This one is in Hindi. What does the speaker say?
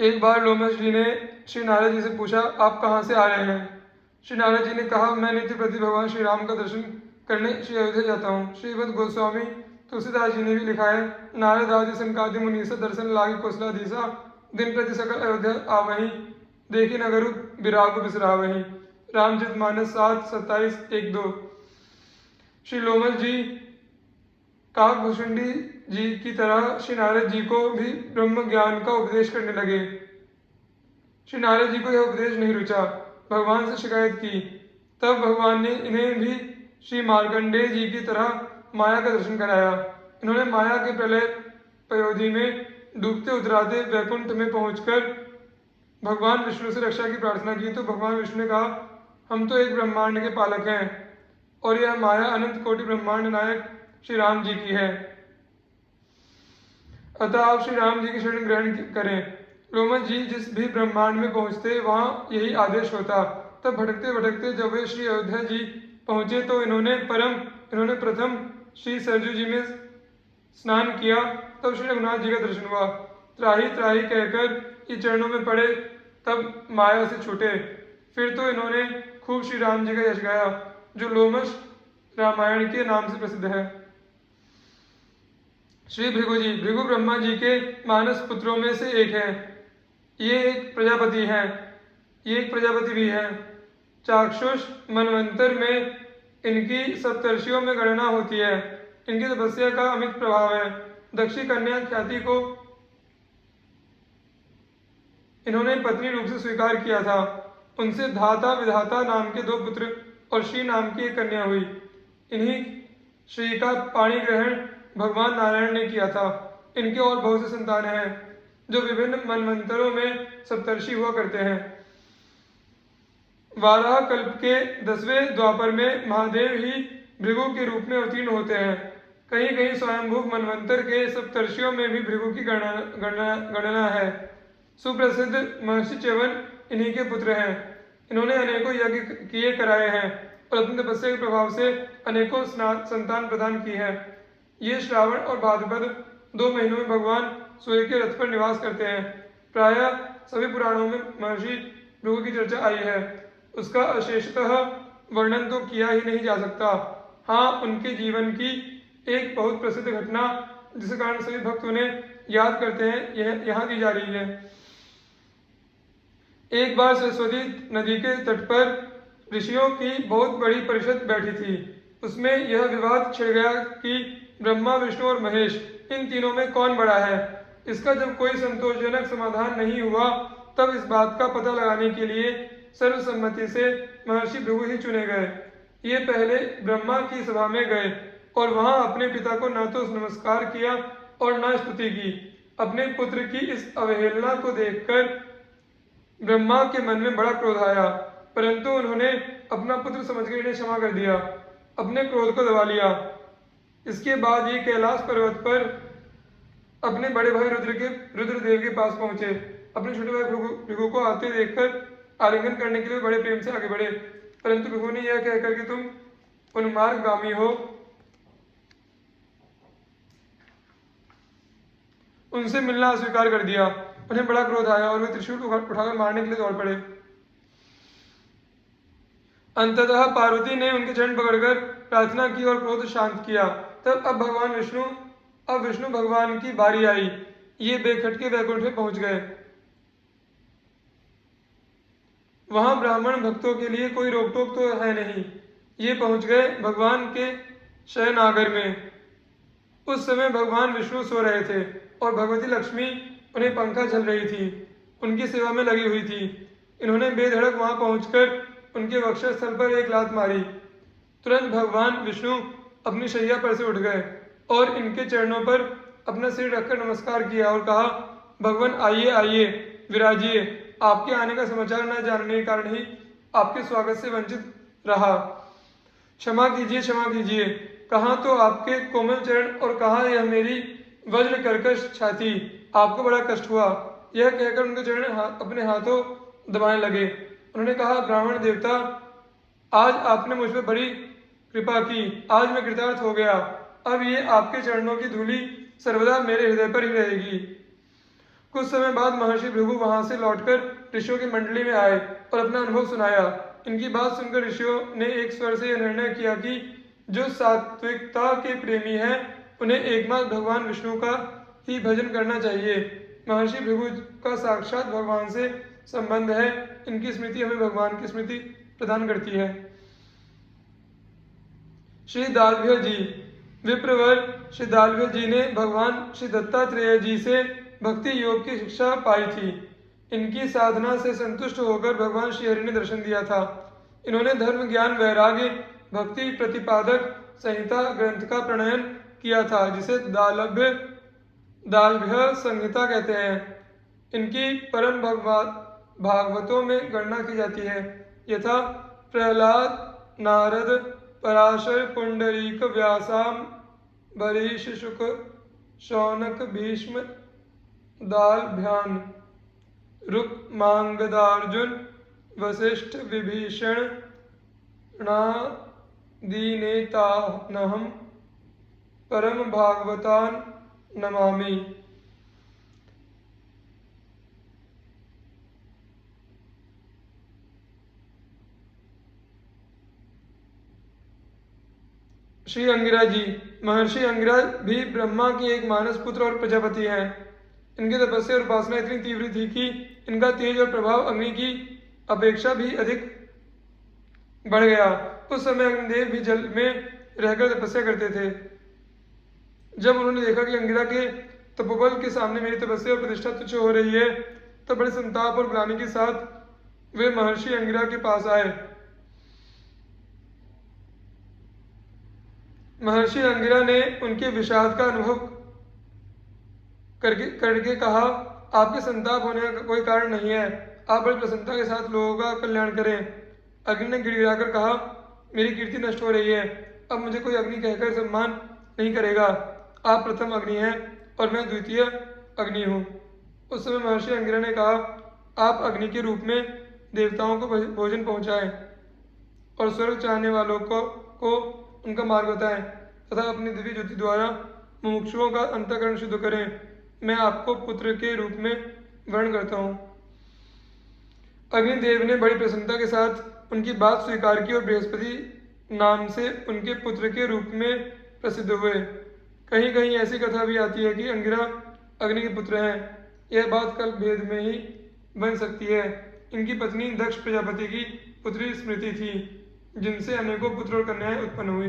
एक बार लोमश जी ने श्री नारद जी से पूछा, आप कहाँ से आ रहे हैं? श्री नारद जी ने कहा, मैं नित्य प्रति भगवान श्री राम का दर्शन करने श्री अयोध्या जाता हूँ। श्रीमद गोस्वामी तुलसीदास जी ने भी लिखा है, नारद आदि सनकादि मुनीसा दर्शन लागे कौशला दिशा, दिन प्रति सकल अयोध्या आवहीं, देखी नगरु विराग बिसरावहीं। रामचरित मानस 7:27-1-2। श्री लोमश जी काकभूषुंडी जी की तरह श्री नारद जी को भी ब्रह्म ज्ञान का उपदेश करने लगे। श्री नारद जी को यह उपदेश नहीं रुचा, भगवान से शिकायत की। तब भगवान ने इन्हें भी श्री मार्कंडेय जी की तरह माया का दर्शन कराया। इन्होंने माया के प्रलय पयोधि में डूबते उतराते वैकुंठ में पहुंचकर भगवान विष्णु से रक्षा की प्रार्थना की। तो भगवान विष्णु ने कहा, हम तो एक ब्रह्मांड के पालक हैं और यह माया अनंत कोटि ब्रह्मांड नायक श्री राम जी की है, अतः आप श्री राम जी की शरण ग्रहण करें। लोमश जी जिस भी ब्रह्मांड में पहुंचते वहां यही आदेश होता। तब भटकते भटकते जब वे श्री अयोध्या जी पहुंचे तो इन्होंने प्रथम श्री सरजू जी में स्नान किया। तब श्री रघुनाथ जी का दर्शन हुआ। त्राही त्राही कहकर ये चरणों में पड़े, तब माया से छूटे। फिर तो इन्होंने खूब श्री राम जी का यश गाया, जो लोमश रामायण के नाम से प्रसिद्ध है। श्री भृगु जी, भृगु ब्रह्मा जी के मानस पुत्रों में से एक है। ये एक प्रजापति भी है। चाक्षुष मनवंतर में इनकी सप्तर्षियों में गणना होती है। इनकी तपस्या का अमित प्रभाव है। दक्षी कन्या ख्याति को इन्होंने पत्नी रूप से स्वीकार किया था। उनसे धाता विधाता नाम के 2 पुत्र और श्री नाम की एक कन्या हुई। इन्हीं श्री का पाणी ग्रहण भगवान नारायण ने किया था। इनके और बहुत से संतान हैं जो विभिन्न मनवंतरों में सप्तर्षि हुआ करते हैं। वाराह कल्प के 10वें द्वापर में महादेव ही भृगु के रूप में अवतीर्ण होते हैं। कहीं कहीं स्वयंभू मनवंतर के सप्तर्षियों में भी भृगु की गणना है। सुप्रसिद्ध महर्षि च्यवन इन्हीं के पुत्र हैं। इन्होंने अनेकों यज्ञ किए कराए हैं और अपनी तपस्या के प्रभाव से अनेकों संतान प्रदान की है। ये श्रावण और भाद्रपद 2 महीनों में भगवान सूर्य के रथ पर निवास करते हैं। प्रायः सभी पुराणों में महर्षि भृगु की चर्चा आई है। उसका अशेषतः वर्णन तो किया ही नहीं जा सकता। हाँ, उनके जीवन की एक बहुत प्रसिद्ध घटना जिस कारण सभी भक्त उन्हें याद करते हैं, यह यहाँ दी जा रही है। एक बार सरस्वती नदी के तट पर ऋषियों की बहुत बड़ी परिषद बैठी थी। उसमें यह विवाद छिड़ गया कि ब्रह्मा, विष्णु और महेश इन तीनों में कौन बड़ा है। इसका जब कोई संतोषजनक समाधान नहीं हुआ, तब इस बात का पता लगाने के लिए सर्वसम्मति से महर्षि भृगु ही चुने गए। ये पहले ब्रह्मा की सभा में गए और वहां अपने पिता को न तो नमस्कार किया और न स्तुति की। अपने पुत्र की इस अवहेलना को देखकर ब्रह्मा के मन में बड़ा क्रोध आया, परंतु उन्होंने अपना पुत्र समझकर इन्हें क्षमा कर दिया, अपने क्रोध को दबा लिया। इसके बाद ये कैलाश पर्वत पर अपने बड़े भाई रुद्रदेव के पास पहुंचे। अपने छोटे भाई भृगु को आते देखकर आलिंगन करने के लिए बड़े प्रेम से आगे बढ़े, परंतु भृगु ने यह कहकर कि तुम उन्मार्गगामी हो, उनसे मिलना अस्वीकार कर दिया। उन्हें बड़ा क्रोध आया और वे त्रिशूल उठाकर मारने के लिए दौड़ पड़े। अंततः पार्वती ने उनके चरण पकड़कर प्रार्थना की और क्रोध शांत किया। तब अब विष्णु भगवान की बारी आई। ये बेखटके वैकुंठ में पहुंच गए। वहां ब्राह्मण भक्तों के लिए कोई रोक टोक तो है नहीं। ये पहुंच गए भगवान के शयनागर में। उस समय भगवान विष्णु सो रहे थे और भगवती लक्ष्मी उन्हें पंखा झल रही थी, उनकी सेवा में लगी हुई थी। इन्होंने बेधड़क वहां पहुंचकर उनके वक्षस्थल पर एक लात मारी। तुरंत भगवान विष्णु अपनी शैया पर से उठ गए और इनके चरणों पर अपना सिर रखकर नमस्कार किया और कहा, भगवान आइए आइए, विराजिए। आपके आने का समाचार न जानने के कारण ही आपके स्वागत से वंचित रहा। क्षमा कीजिए। कहाँ तो आपके कोमल चरण और कहाँ यह मेरी वज्र कर्कश छाती। आपको बड़ा कष्ट हुआ। यह कहकर उनके चरण अपने हाथों दबाने लगे। उन्होंने कहा, ब्राह्मण देवता, आज आपने मुझ पर बड़ी कृपा की। आज मैं कृतार्थ हो गया। अब ये आपके चरणों की धूलि सर्वदा मेरे हृदय पर ही रहेगी। कुछ समय बाद महर्षि भृगु वहां से लौटकर ऋषियों की मंडली में आए और अपना अनुभव सुनाया। इनकी बात सुनकर ऋषियों ने एक स्वर से यह निर्णय किया कि जो सात्विकता के प्रेमी हैं उन्हें एकमात्र भगवान विष्णु का ही भजन करना चाहिए। महर्षि भृगु का साक्षात भगवान से संबंध है। इनकी स्मृति हमें भगवान की स्मृति प्रदान करती है। श्री दालभ्य जी। विप्रवर श्री दालभ्य जी ने भगवान श्री दत्तात्रेय जी से भक्ति योग की शिक्षा पाई थी। इनकी साधना से संतुष्ट होकर भगवान श्री हरि ने दर्शन दिया था। इन्होंने धर्म ज्ञान वैराग्य भक्ति प्रतिपादक संहिता ग्रंथ का प्रणयन किया था, जिसे दालभ्य संहिता कहते हैं। इनकी परम भागवतों में गणना की जाती है, यथा प्रहलाद, नारद, पराशर, पुंडरीक, व्यासाम, बरीश, शुक, शौनक, भीष्म, दालभ्यान, रुक, मांगदार्जुन, वशिष्ठ, विभीषण, दीनेतानहम परम भागवतान नमामि। श्री अंगिरा जी। महर्षि अंगिरा भी ब्रह्मा की एक मानस पुत्र और प्रजापति हैं। इनकी तपस्या और उपासना इतनी तीव्र थी कि इनका तेज और प्रभाव अग्नि की अपेक्षा भी अधिक बढ़ गया। उस समय अग्निदेव भी जल में रहकर तपस्या करते थे। जब उन्होंने देखा कि अंगिरा के तपोबल के सामने मेरी तपस्या और प्रतिष्ठा तुच्छ हो रही है, तब बड़े संताप और ग्लानि के साथ वे महर्षि अंगिरा के पास आए। महर्षि अंगिरा ने उनके विषाद का अनुभव करके कहा, आपके संताप होने का कोई कारण नहीं है, आप बड़ी प्रसन्नता के साथ लोगों का कल्याण करें। अग्नि ने गिड़गिड़ाकर कहा, मेरी कीर्ति नष्ट हो रही है, अब मुझे कोई अग्नि कहकर सम्मान नहीं करेगा। आप प्रथम अग्नि हैं और मैं द्वितीय अग्नि हूँ। उस समय महर्षि अंगिरा ने कहा, आप अग्नि के रूप में देवताओं को भोजन पहुँचाएं और स्वर्ग चाहने वालों को उनका मार्ग बताएं तथा अपनी दिव्य ज्योति द्वारा मुमुक्षुओं का अंतःकरण शुद्ध करें। मैं आपको पुत्र के रूप में वर्ण करता हूँ। अग्निदेव ने बड़ी प्रसन्नता के साथ उनकी बात स्वीकार की और बृहस्पति नाम से उनके पुत्र के रूप में प्रसिद्ध हुए। कहीं कहीं ऐसी कथा भी आती है कि अंगिरा अग्नि के पुत्र हैं। यह बात कल्प भेद में ही बन सकती है। इनकी पत्नी दक्ष प्रजापति की पुत्री स्मृति थी, जिनसे अनेकों पुत्र और कन्याएं उत्पन्न हुई।